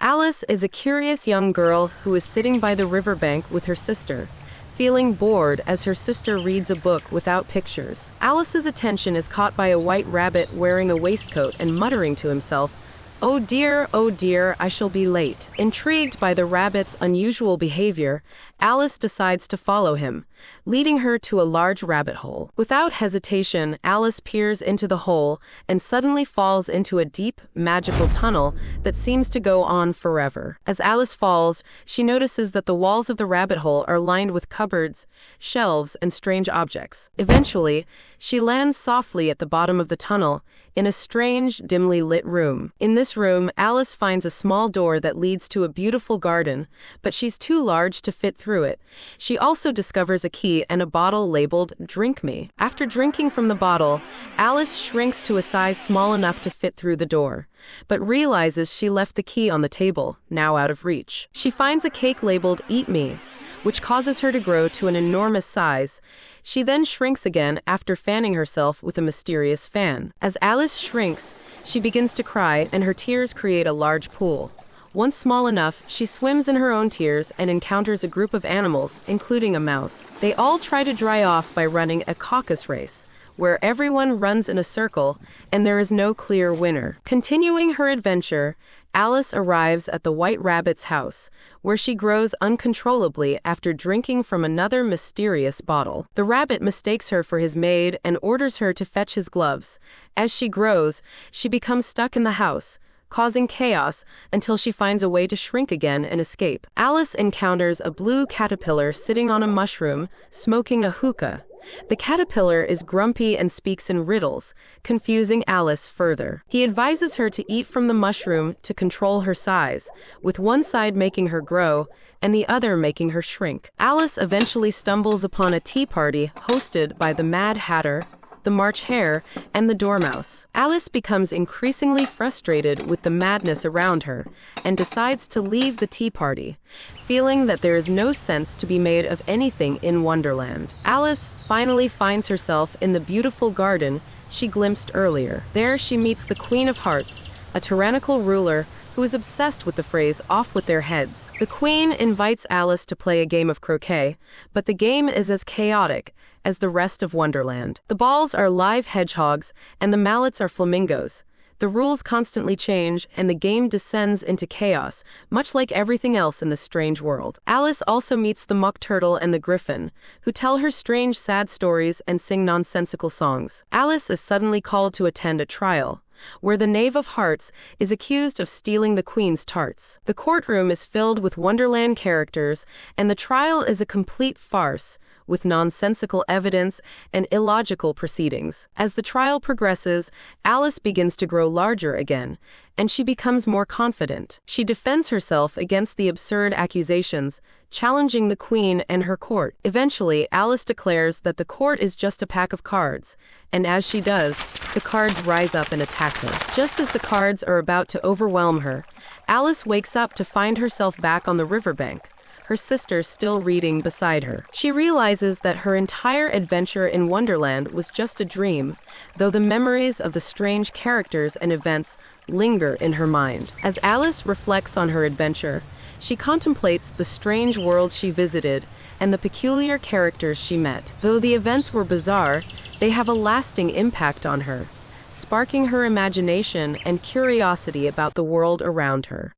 Alice is a curious young girl who is sitting by the riverbank with her sister, feeling bored as her sister reads a book without pictures. Alice's attention is caught by a white rabbit wearing a waistcoat and muttering to himself, oh dear, I shall be late." Intrigued by the rabbit's unusual behavior, Alice decides to follow him, leading her to a large rabbit hole. Without hesitation, Alice peers into the hole and suddenly falls into a deep, magical tunnel that seems to go on forever. As Alice falls, she notices that the walls of the rabbit hole are lined with cupboards, shelves, and strange objects. Eventually, she lands softly at the bottom of the tunnel, in a strange, dimly lit room. In this room, Alice finds a small door that leads to a beautiful garden, but she's too large to fit through it. She also discovers a key and a bottle labeled "Drink Me." After drinking from the bottle, Alice shrinks to a size small enough to fit through the door, but realizes she left the key on the table, now out of reach. She finds a cake labeled "Eat Me," which causes her to grow to an enormous size. She then shrinks again after fanning herself with a mysterious fan. As Alice shrinks, she begins to cry and her tears create a large pool. Once small enough, she swims in her own tears and encounters a group of animals, including a mouse. They all try to dry off by running a caucus race, where everyone runs in a circle and there is no clear winner. Continuing her adventure, Alice arrives at the White Rabbit's house, where she grows uncontrollably after drinking from another mysterious bottle. The rabbit mistakes her for his maid and orders her to fetch his gloves. As she grows, she becomes stuck in the house, causing chaos until she finds a way to shrink again and escape. Alice encounters a blue caterpillar sitting on a mushroom, smoking a hookah. The caterpillar is grumpy and speaks in riddles, confusing Alice further. He advises her to eat from the mushroom to control her size, with one side making her grow and the other making her shrink. Alice eventually stumbles upon a tea party hosted by the Mad Hatter, the March Hare, and the Dormouse. Alice becomes increasingly frustrated with the madness around her and decides to leave the tea party, feeling that there is no sense to be made of anything in Wonderland. Alice finally finds herself in the beautiful garden she glimpsed earlier. There she meets the Queen of Hearts, a tyrannical ruler who is obsessed with the phrase "off with their heads." The Queen invites Alice to play a game of croquet, but the game is as chaotic as the rest of Wonderland. The balls are live hedgehogs and the mallets are flamingos. The rules constantly change and the game descends into chaos, much like everything else in this strange world. Alice also meets the Mock Turtle and the Griffin, who tell her strange sad stories and sing nonsensical songs. Alice is suddenly called to attend a trial, where the Knave of Hearts is accused of stealing the Queen's tarts. The courtroom is filled with Wonderland characters, and the trial is a complete farce, with nonsensical evidence and illogical proceedings. As the trial progresses, Alice begins to grow larger again, and she becomes more confident. She defends herself against the absurd accusations, challenging the Queen and her court. Eventually, Alice declares that the court is just a pack of cards, and as she does, the cards rise up and attack her. Just as the cards are about to overwhelm her, Alice wakes up to find herself back on the riverbank, her sister still reading beside her. She realizes that her entire adventure in Wonderland was just a dream, though the memories of the strange characters and events linger in her mind. As Alice reflects on her adventure, she contemplates the strange world she visited and the peculiar characters she met. Though the events were bizarre, they have a lasting impact on her, sparking her imagination and curiosity about the world around her.